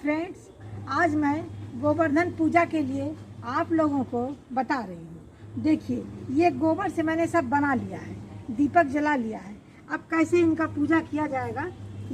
Friends, आज मैं गोवर्धन पूजा के लिए आप लोगों को बता रही हूँ। देखिए, ये गोबर से मैंने सब बना लिया है, दीपक जला लिया है। अब कैसे इनका पूजा किया जाएगा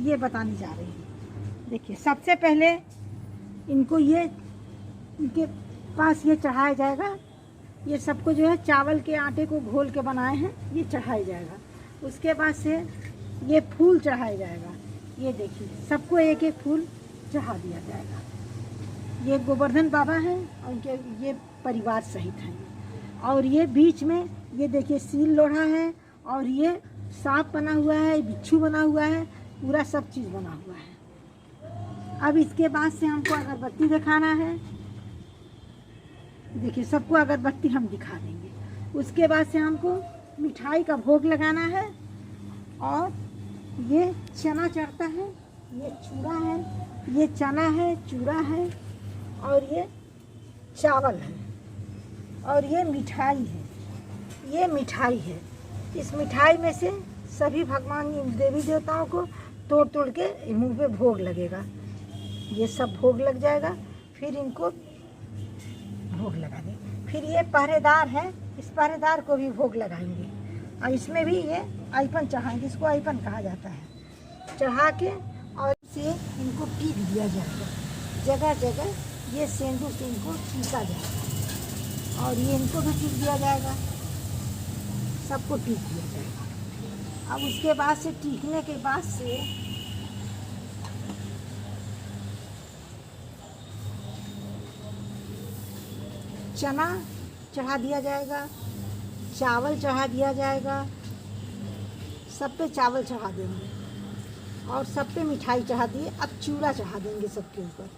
ये बताने जा रही हूँ। देखिए, सबसे पहले इनको इनके पास ये चढ़ाया जाएगा। ये सबको जो है चावल के आटे को घोल के बनाए हैं, ये चढ़ाया जाएगा। उसके बाद से ये फूल चढ़ाया जाएगा। ये देखिए, सबको एक एक फूल चढ़ा दिया जाएगा। ये गोवर्धन बाबा हैं और उनके ये परिवार सहित हैं। और ये बीच में ये देखिए सील लोढ़ा है, और ये सांप बना हुआ है, बिच्छू बना हुआ है, पूरा सब चीज़ बना हुआ है। अब इसके बाद से हमको अगरबत्ती दिखाना है। देखिए, सबको अगरबत्ती हम दिखा देंगे। उसके बाद से हमको मिठाई का भोग लगाना है। और ये चना चढ़ता है, ये चूड़ा है, ये चना है, चूड़ा है, और ये चावल है, और ये मिठाई है। ये मिठाई है। इस मिठाई में से सभी भगवान देवी देवताओं को तोड़ तोड़ के मुंह पे भोग लगेगा। ये सब भोग लग जाएगा। फिर इनको भोग लगा देंगे। फिर ये पहरेदार है, इस पहरेदार को भी भोग लगाएंगे। और इसमें भी ये आइपन चढ़ाएंगे, इसको आइपन कहा जाता है। चढ़ा के और से इनको टीक दिया जाएगा। जगह जगह ये सेंदूर से इनको टीका जाएगा। और ये इनको भी टीक दिया जाएगा, सबको टीक दिया जाएगा। अब उसके बाद से टीकने के बाद से चना चढ़ा दिया जाएगा, चावल चढ़ा दिया जाएगा। सब पे चावल चढ़ा देंगे और सब पे मिठाई चढ़ा दिए। अब चूड़ा चढ़ा देंगे सबके ऊपर।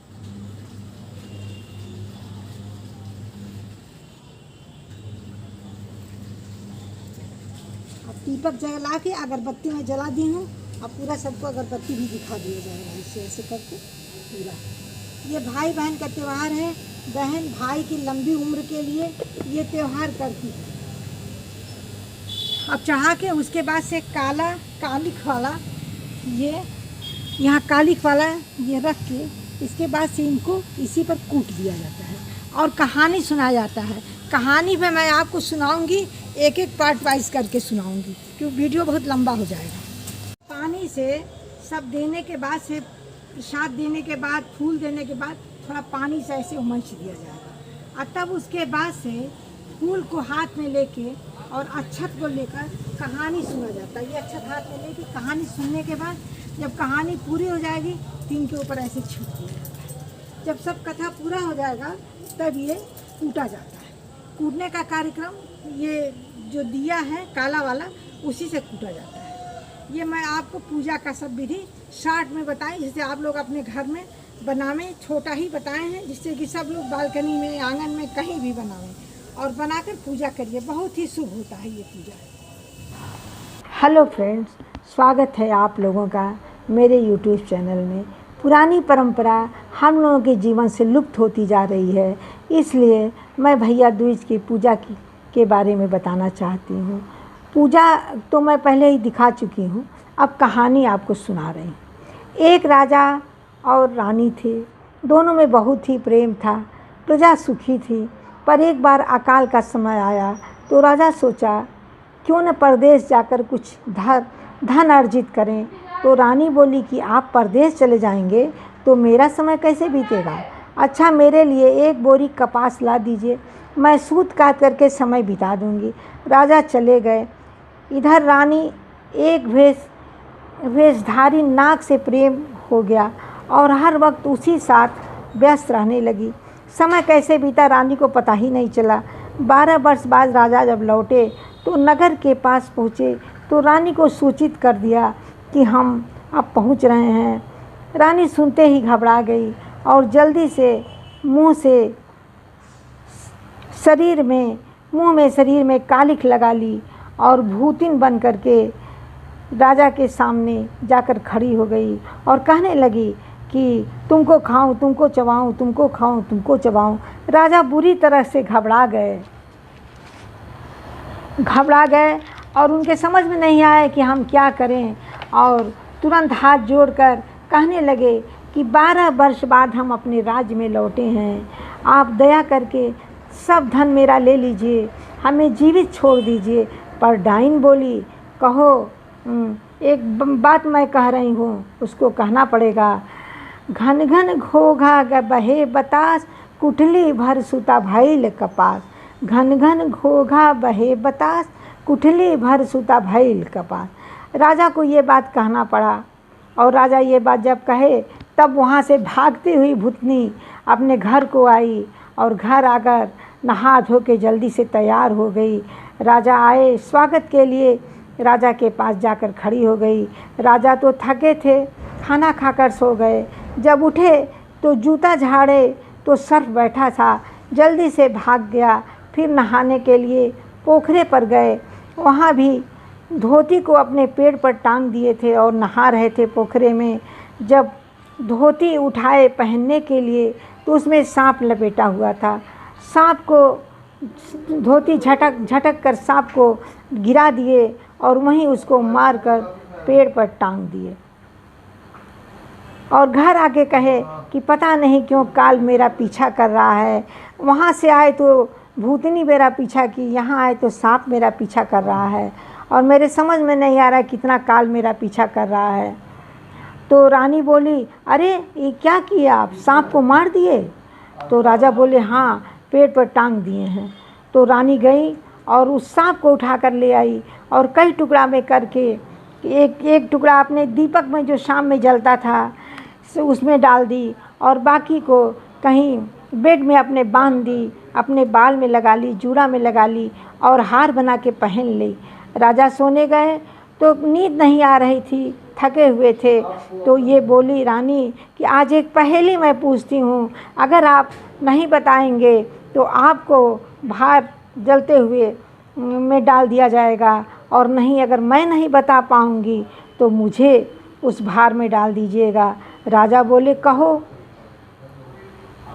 अब दीपक जला के अगरबत्ती में जला दी हूँ। अब पूरा सबको अगरबत्ती भी दिखा दिया जाएगा, इससे ऐसे करके पूरा। ये भाई बहन का त्यौहार है। बहन भाई की लंबी उम्र के लिए ये त्यौहार करती है। अब चढ़ा के उसके बाद से कालिख वाला ये यहाँ कालिख वाला ये रख के इसके बाद से इनको इसी पर कूट दिया जाता है और कहानी सुनाया जाता है। कहानी में मैं आपको सुनाऊंगी, एक एक पार्ट वाइज करके सुनाऊंगी, क्योंकि वीडियो बहुत लंबा हो जाएगा। पानी से सब देने के बाद से, प्रसाद देने के बाद, फूल देने के बाद थोड़ा पानी से ऐसे उमंच दिया जाएगा। और तब उसके बाद से फूल को हाथ में लेके और अक्षत को लेकर कहानी सुना जाता है। ये अक्षत हाथ में लेके कहानी सुनने के बाद जब कहानी पूरी हो जाएगी तो इनके ऊपर ऐसे छूट दिया जाता है। जब सब कथा पूरा हो जाएगा तब ये कूटा जाता है। कूटने का कार्यक्रम ये जो दिया है काला वाला, उसी से कूटा जाता है। ये मैं आपको पूजा का सब विधि शॉर्ट में बताएं, जिससे आप लोग अपने घर में बनावें। छोटा ही बताए हैं, जिससे कि सब लोग बालकनी में, आंगन में, कहीं भी बनावें और बनाकर पूजा करिए। बहुत ही शुभ होता है ये पूजा। हेलो फ्रेंड्स, स्वागत है आप लोगों का मेरे यूट्यूब चैनल में। पुरानी परंपरा हम लोगों के जीवन से लुप्त होती जा रही है, इसलिए मैं भैया दूज की पूजा के बारे में बताना चाहती हूँ। पूजा तो मैं पहले ही दिखा चुकी हूँ, अब कहानी आपको सुना रही हूँ। एक राजा और रानी थे, दोनों में बहुत ही प्रेम था, प्रजा सुखी थी। पर एक बार अकाल का समय आया तो राजा सोचा क्यों न परदेश जाकर कुछ धन अर्जित करें। तो रानी बोली कि आप परदेश चले जाएंगे तो मेरा समय कैसे बीतेगा। अच्छा, मेरे लिए एक बोरी कपास ला दीजिए, मैं सूत काट करके समय बिता दूंगी। राजा चले गए। इधर रानी एक वेशधारी नाग से प्रेम हो गया और हर वक्त उसी साथ व्यस्त रहने लगी। समय कैसे बीता रानी को पता ही नहीं चला। 12 वर्ष बाद राजा जब लौटे तो नगर के पास पहुँचे तो रानी को सूचित कर दिया कि हम अब पहुँच रहे हैं। रानी सुनते ही घबरा गई और जल्दी से मुंह में शरीर में कालिख लगा ली और भूतिन बन करके राजा के सामने जाकर खड़ी हो गई और कहने लगी कि तुमको खाऊं, तुमको चबाऊं, तुमको खाऊं, तुमको चबाऊं। राजा बुरी तरह से घबरा गए और उनके समझ में नहीं आया कि हम क्या करें। और तुरंत हाथ जोड़कर कहने लगे कि 12 वर्ष बाद हम अपने राज्य में लौटे हैं। आप दया करके सब धन मेरा ले लीजिए, हमें जीवित छोड़ दीजिए। पर डाइन बोली, कहो, एक बात मैं कह रही हूँ, उसको कहना पड़ेगा। घन घन घोघा बहे बतास, कुठली भर सुता भइल कपास। घन घन घोघा बहे बतास, कुठली भर सुता भइल कपास। राजा को ये बात कहना पड़ा, और राजा ये बात जब कहे तब वहाँ से भागती हुई भूतनी अपने घर को आई, और घर आकर नहा धो के जल्दी से तैयार हो गई। राजा आए स्वागत के लिए, राजा के पास जाकर खड़ी हो गई। राजा तो थके थे, खाना खाकर सो गए। जब उठे तो जूता झाड़े तो सर्प बैठा था, जल्दी से भाग गया। फिर नहाने के लिए पोखरे पर गए, वहाँ भी धोती को अपने पेड़ पर टांग दिए थे और नहा रहे थे पोखरे में। जब धोती उठाए पहनने के लिए तो उसमें सांप लपेटा हुआ था। सांप को धोती झटक कर सांप को गिरा दिए और वहीं उसको मारकर पेड़ पर टांग दिए। और घर आके कहे कि पता नहीं क्यों काल मेरा पीछा कर रहा है। वहाँ से आए तो भूतनी मेरा पीछा की, यहाँ आए तो सांप मेरा पीछा कर रहा है, और मेरे समझ में नहीं आ रहा कितना काल मेरा पीछा कर रहा है। तो रानी बोली, अरे ये क्या किया आप, सांप को मार दिए? तो राजा बोले, हाँ, पेड़ पर टांग दिए हैं। तो रानी गई और उस सांप को उठा कर ले आई, और कई टुकड़ा में करके एक टुकड़ा अपने दीपक में जो शाम में जलता था उसमें डाल दी, और बाकी को कहीं बेड में अपने बांध दी, अपने बाल में लगा ली, जूड़ा में लगा ली, और हार बना के पहन ली। राजा सोने गए तो नींद नहीं आ रही थी, थके हुए थे। तो ये बोली रानी कि आज एक पहेली मैं पूछती हूँ, अगर आप नहीं बताएंगे तो आपको भार जलते हुए में डाल दिया जाएगा, और नहीं, अगर मैं नहीं बता पाऊँगी तो मुझे उस भार में डाल दीजिएगा। राजा बोले, कहो।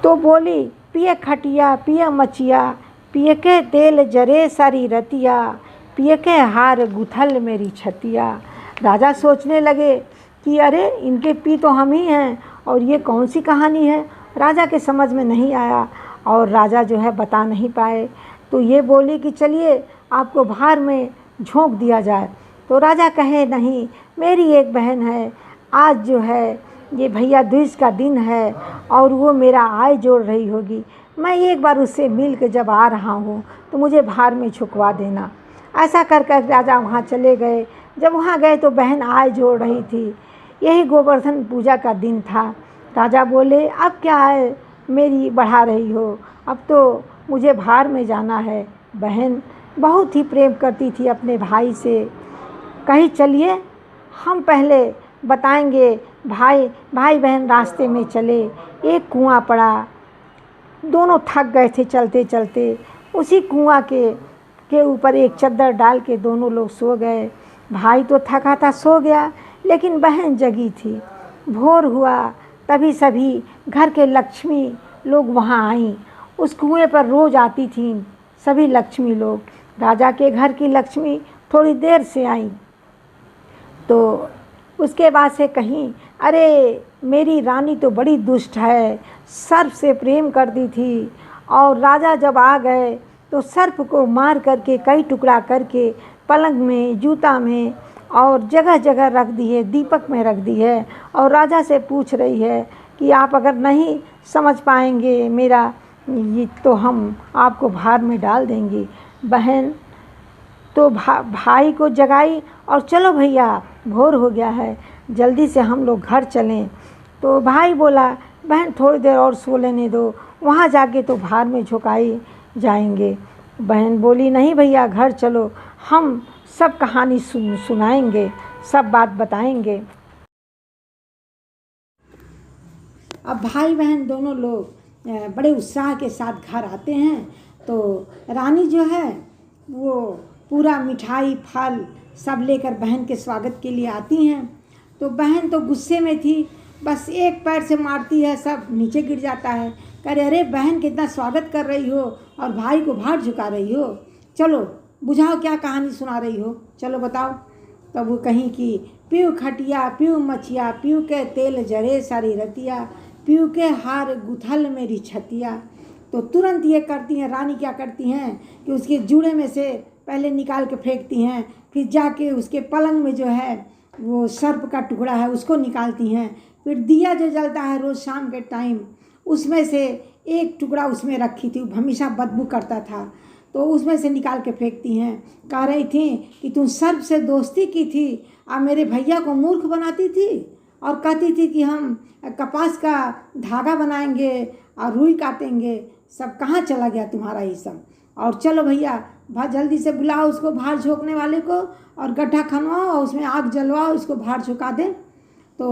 तो बोली, पिए खटिया पिए मचिया, पिए के तेल जरे सारी रतिया, पिए के हार गुथल मेरी छतिया। राजा सोचने लगे कि अरे इनके पी तो हम ही हैं, और ये कौन सी कहानी है। राजा के समझ में नहीं आया, और राजा जो है बता नहीं पाए। तो ये बोली कि चलिए आपको भार में झोंक दिया जाए। तो राजा कहे, नहीं, मेरी एक बहन है, आज जो है ये भैया दूज का दिन है, और वो मेरा आय जोड़ रही होगी, मैं एक बार उससे मिल के जब आ रहा हूँ तो मुझे भार में झुकवा देना। ऐसा कर कर राजा वहाँ चले गए। जब वहाँ गए तो बहन आय जोड़ रही थी, यही गोवर्धन पूजा का दिन था। राजा बोले, अब क्या है मेरी बढ़ा रही हो, अब तो मुझे भार में जाना है। बहन बहुत ही प्रेम करती थी अपने भाई से, कहीं चलिए हम पहले बताएंगे। भाई बहन रास्ते में चले, एक कुआं पड़ा, दोनों थक गए थे चलते चलते। उसी कुआं के ऊपर एक चद्दर डाल के दोनों लोग सो गए। भाई तो थका था, सो गया, लेकिन बहन जगी थी। भोर हुआ तभी सभी घर के लक्ष्मी लोग वहाँ आईं। उस कुएं पर रोज़ आती थीं सभी लक्ष्मी लोग। राजा के घर की लक्ष्मी थोड़ी देर से आईं, तो उसके बाद से कहीं, अरे मेरी रानी तो बड़ी दुष्ट है, सर्प से प्रेम करती थी, और राजा जब आ गए तो सर्प को मार करके कई टुकड़ा करके पलंग में, जूता में, और जगह जगह रख दी है, दीपक में रख दी है। और राजा से पूछ रही है कि आप अगर नहीं समझ पाएंगे मेरा ये, तो हम आपको भार में डाल देंगे। बहन तो भाई को जगाई, और चलो भैया भोर हो गया है, जल्दी से हम लोग घर चलें। तो भाई बोला, बहन थोड़ी देर और सो लेने दो, वहाँ जाके तो भार में झुकाई जाएंगे। बहन बोली, नहीं भैया घर चलो, हम सब कहानी सुनाएंगे, सब बात बताएंगे। अब भाई बहन दोनों लोग बड़े उत्साह के साथ घर आते हैं। तो रानी जो है वो पूरा मिठाई फल सब लेकर बहन के स्वागत के लिए आती हैं। तो बहन तो गुस्से में थी, बस एक पैर से मारती है, सब नीचे गिर जाता है। कह रहे, अरे बहन कितना स्वागत कर रही हो और भाई को भार झुका रही हो, चलो बुझाओ क्या कहानी सुना रही हो, चलो बताओ। तब वो कहीं कि पीऊ खटिया पीऊ मछिया, पीऊ के तेल जरे सारी रतिया, पीऊ के हार गुथल मेरी छतिया। तो तुरंत ये करती हैं, रानी क्या करती हैं कि उसके जूड़े में से पहले निकाल के फेंकती हैं, फिर जाके उसके पलंग में जो है वो सर्प का टुकड़ा है उसको निकालती हैं, फिर दिया जो जलता है रोज़ शाम के टाइम उसमें से एक टुकड़ा उसमें रखी थी, हमेशा बदबू करता था, तो उसमें से निकाल के फेंकती हैं। कह रही थी कि तुम सर्प से दोस्ती की थी और मेरे भैया को मूर्ख बनाती थी और कहती थी कि हम कपास का धागा बनाएंगे और रुई काटेंगे। सब कहाँ चला गया तुम्हारा ये सब? और चलो भैया बहुत जल्दी से बुलाओ उसको, भार झोंकने वाले को, और गड्ढा खनवाओ और उसमें आग जलवाओ, उसको भार झुका दें। तो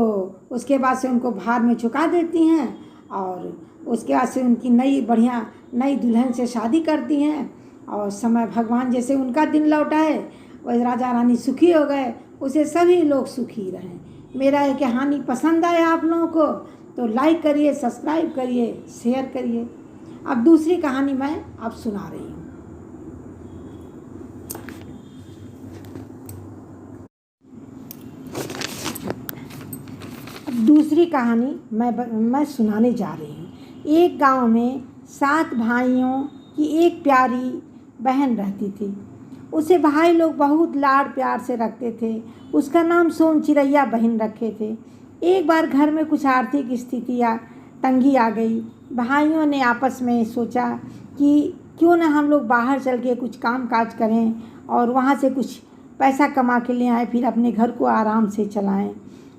उसके बाद से उनको भार में झुका देती हैं और उसके बाद से उनकी नई बढ़िया नई दुल्हन से शादी करती हैं और समय भगवान जैसे उनका दिन लौटाए वही राजा रानी सुखी हो गए, उसे सभी लोग सुखी रहें। मेरा ये कहानी पसंद आया आप लोगों को तो लाइक करिए, सब्सक्राइब करिए, शेयर करिए। अब दूसरी कहानी मैं अब सुना रही हूँ। दूसरी कहानी मैं सुनाने जा रही हूँ। एक गांव में 7 भाइयों की एक प्यारी बहन रहती थी। उसे भाई लोग बहुत लाड़ प्यार से रखते थे। उसका नाम सोन चिरैया बहन रखे थे। एक बार घर में कुछ आर्थिक स्थिति या तंगी आ गई। भाइयों ने आपस में सोचा कि क्यों ना हम लोग बाहर चल के कुछ काम काज करें और वहाँ से कुछ पैसा कमा के ले आएँ, फिर अपने घर को आराम से चलाएं।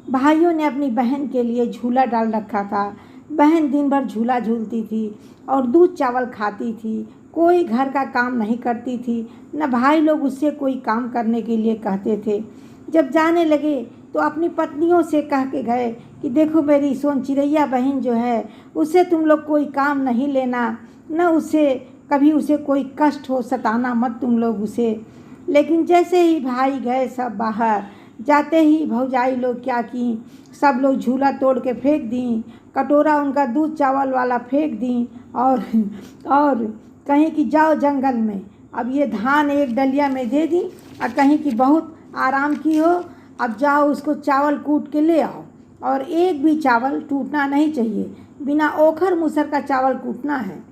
भाइयों ने अपनी बहन के लिए झूला डाल रखा था। बहन दिन भर झूला झूलती थी और दूध चावल खाती थी, कोई घर का काम नहीं करती थी, न भाई लोग उससे कोई काम करने के लिए कहते थे। जब जाने लगे तो अपनी पत्नियों से कह के गए कि देखो मेरी सोन चिरैया बहन जो है उससे तुम लोग कोई काम नहीं लेना, न उससे कभी उसे कोई कष्ट हो, सताना मत तुम लोग उसे। लेकिन जैसे ही भाई गए सब बाहर, जाते ही भौजाई लोग क्या की, सब लोग झूला तोड़ के फेंक दी, कटोरा उनका दूध चावल वाला फेंक दी और कहीं कि जाओ जंगल में, अब ये धान एक डलिया में दे दी और कहीं कि बहुत आराम की हो, अब जाओ उसको चावल कूट के ले आओ और एक भी चावल टूटना नहीं चाहिए, बिना ओखर मुसर का चावल कूटना है।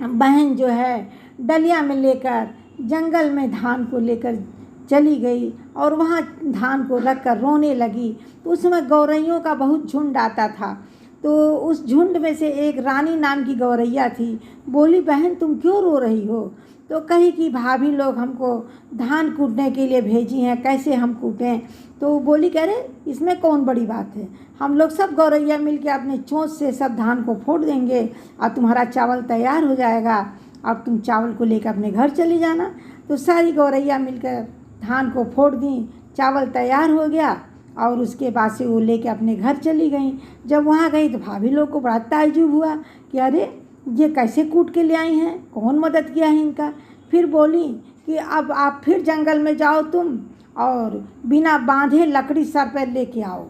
बहन जो है डलिया में लेकर जंगल में धान को लेकर चली गई और वहाँ धान को रख कर रोने लगी। तो उसमें गौरैयों का बहुत झुंड आता था। तो उस झुंड में से एक रानी नाम की गौरैया थी। बोली बहन तुम क्यों रो रही हो? तो कही कि भाभी लोग हमको धान कूटने के लिए भेजी हैं, कैसे हम कूटें? तो बोली कह रहे इसमें कौन बड़ी बात है, हम लोग सब गौरैया मिल के अपने चोंच से सब धान को फोड़ देंगे और तुम्हारा चावल तैयार हो जाएगा, अब तुम चावल को लेकर अपने घर चली जाना। तो सारी गौरैया मिलकर धान को फोड़ दी, चावल तैयार हो गया और उसके बाद से वो लेके अपने घर चली गई। जब वहाँ गई तो भाभी लोग को बड़ा ताज्जुब हुआ कि अरे ये कैसे कूट के ले आई हैं, कौन मदद किया है इनका। फिर बोली कि अब आप फिर जंगल में जाओ तुम और बिना बांधे लकड़ी सर पर लेके आओ।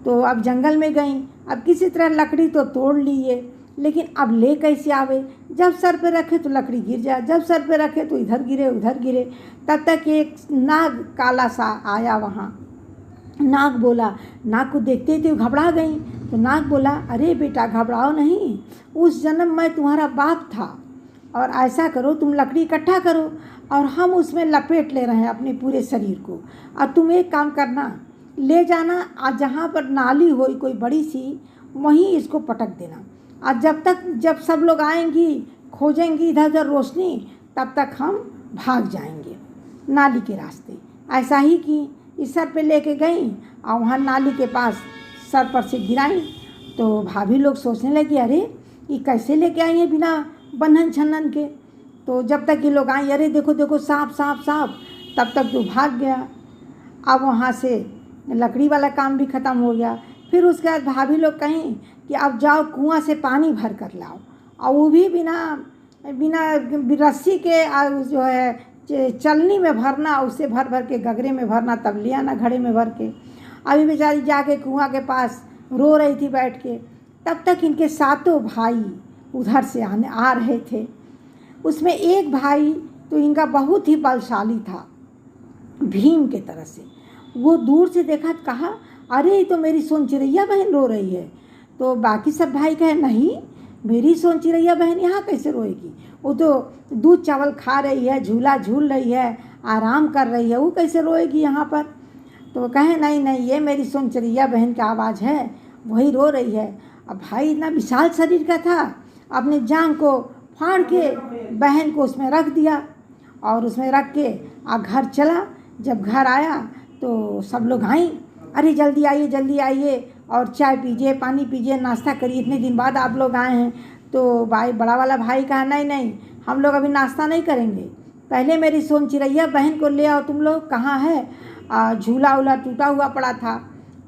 तो अब जंगल में गई, अब किसी तरह लकड़ी तो तोड़ ली ये, लेकिन अब ले कैसे आवे? जब सर पे रखे तो लकड़ी गिर जाए, जब सर पे रखे तो इधर गिरे उधर गिरे। तब तक एक नाग काला सा आया वहाँ। नाग बोला, नाग को देखते ही घबरा गई। तो नाग बोला अरे बेटा घबराओ नहीं, उस जन्म में तुम्हारा बाप था और ऐसा करो तुम लकड़ी इकट्ठा करो और हम उसमें लपेट ले रहे हैं अपने पूरे शरीर को। और तुम एक काम करना, ले जाना और जहाँ पर नाली हो कोई बड़ी सी वहीं इसको पटक देना, और जब सब लोग आएंगी खोजेंगी इधर उधर रोशनी, तब तक हम भाग जाएंगे नाली के रास्ते। ऐसा ही की, इस सर पे लेके गई और वहाँ नाली के पास सर पर से गिराई। तो भाभी लोग सोचने लगी अरे ये कैसे लेके आई हैं बिना बंधन छन्नन के। तो जब तक ये लोग आई अरे देखो देखो सांप सांप सांप, तब तक तो भाग गया। अब वहाँ से लकड़ी वाला काम भी ख़त्म हो गया। फिर उसके बाद भाभी लोग कहीं कि अब जाओ कुआं से पानी भर कर लाओ, और वो भी बिना रस्सी के जो है चलनी में भरना, उससे भर भर के गगरे में भरना, तब ले आना घड़े में भर के। अभी बेचारी जाके कुआं के पास रो रही थी बैठ के, तब तक इनके 7 भाई उधर से आ रहे थे। उसमें एक भाई तो इनका बहुत ही बलशाली था, भीम के तरह से। वो दूर से देखा तो कहा, अरे ये तो मेरी सोन चिड़ैया बहन रो रही है। तो बाकी सब भाई कहे, नहीं मेरी सोन चिड़ैया बहन यहाँ कैसे रोएगी, वो तो दूध चावल खा रही है, झूला झूल रही है, आराम कर रही है, वो कैसे रोएगी यहाँ पर। तो वो कहे, नहीं नहीं ये मेरी सोन चिड़ैया बहन की आवाज़ है, वही रो रही है। अब भाई इतना विशाल शरीर का था, अपने जांग को फाड़ के बहन को उसमें रख दिया और उसमें रख के घर चला। जब घर आया तो सब लोग आई, अरे जल्दी आइए और चाय पीजिए, पानी पीजिए, नाश्ता करिए, इतने दिन बाद आप लोग आए हैं। तो भाई बड़ा वाला भाई कहा, नहीं हम लोग अभी नाश्ता नहीं करेंगे, पहले मेरी सोन चिड़ैया बहन को ले आओ। तुम लोग कहाँ है, झूला उला टूटा हुआ पड़ा था।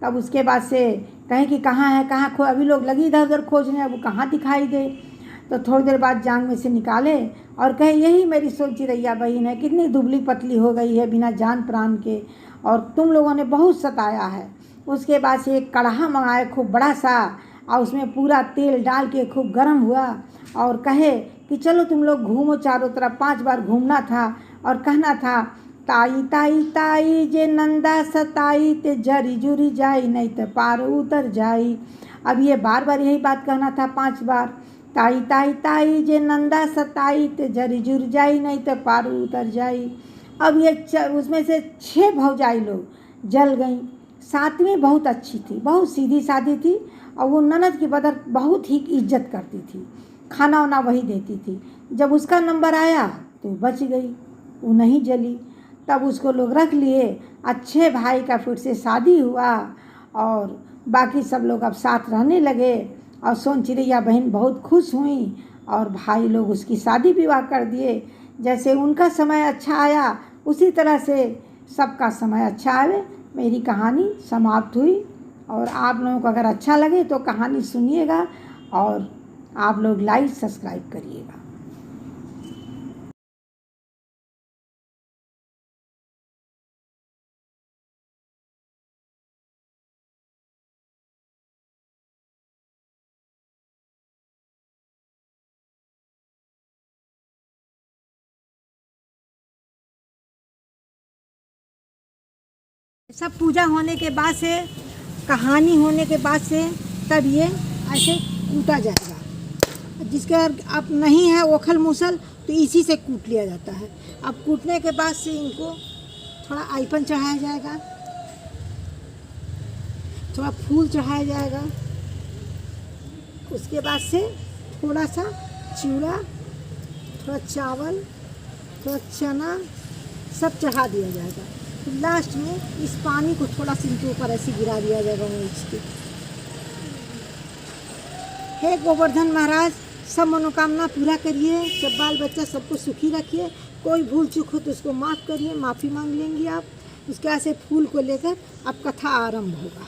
तब उसके बाद से कहें कि कहाँ है, कहाँ अभी लोग लगी इधर उधर खोजने, अब वो कहाँ दिखाई दे। तो थोड़ी देर बाद जांग में से निकाले और कहे, यही मेरी सोन चिड़ैया बहन है, कितनी दुबली पतली हो गई है बिना जान प्राण के, और तुम लोगों ने बहुत सताया है। उसके बाद से एक कढ़ा मंगाए खूब बड़ा सा, और उसमें पूरा तेल डाल के खूब गर्म हुआ और कहे कि चलो तुम लोग घूमो चारों तरफ। 5 बार घूमना था और कहना था, ताई ताई ताई जे नंदा सताई ते जरी जुरी जाई, नहीं तो पार उतर जाई। अब ये बार बार यही बात कहना था 5 बार, ताई ताई ताई जे नंदा सताई ते जरी जुर जाई, नहीं तो पार उतर जाई। अब ये उसमें से 6 भौजाई लोग जल गईं। 7वीं बहुत अच्छी थी, बहुत सीधी सादी थी, और वो ननद की बदर बहुत ही इज्जत करती थी, खाना वाना वही देती थी। जब उसका नंबर आया तो बच गई, वो नहीं जली। तब उसको लोग रख लिए, अच्छे भाई का फिर से शादी हुआ और बाकी सब लोग अब साथ रहने लगे, और सोन चिड़ैया बहन बहुत खुश हुई और भाई लोग उसकी शादी विवाह कर दिए। जैसे उनका समय अच्छा आया उसी तरह से सबका समय अच्छा आवे। मेरी कहानी समाप्त हुई, और आप लोगों को अगर अच्छा लगे तो कहानी सुनिएगा और आप लोग लाइक सब्सक्राइब करिएगा। सब पूजा होने के बाद से, कहानी होने के बाद से, तब ये ऐसे कूटा जाएगा। जिसके अब नहीं है ओखल मूसल तो इसी से कूट लिया जाता है। अब कूटने के बाद से इनको थोड़ा आइपन चढ़ाया जाएगा, थोड़ा फूल चढ़ाया जाएगा, उसके बाद से थोड़ा सा चिवड़ा, थोड़ा चावल, थोड़ा चना सब चढ़ा दिया जाएगा। फिर लास्ट में इस पानी को थोड़ा सा इनके ऊपर ऐसे गिरा दिया जाएगा मूछ के। हे गोवर्धन महाराज, सब मनोकामना पूरा करिए, सब बाल बच्चा सबको सुखी रखिए, कोई भूल चूक हो तो उसको माफ़ करिए, माफ़ी मांग लेंगे आप। उसके बाद से फूल को लेकर अब कथा आरंभ होगा।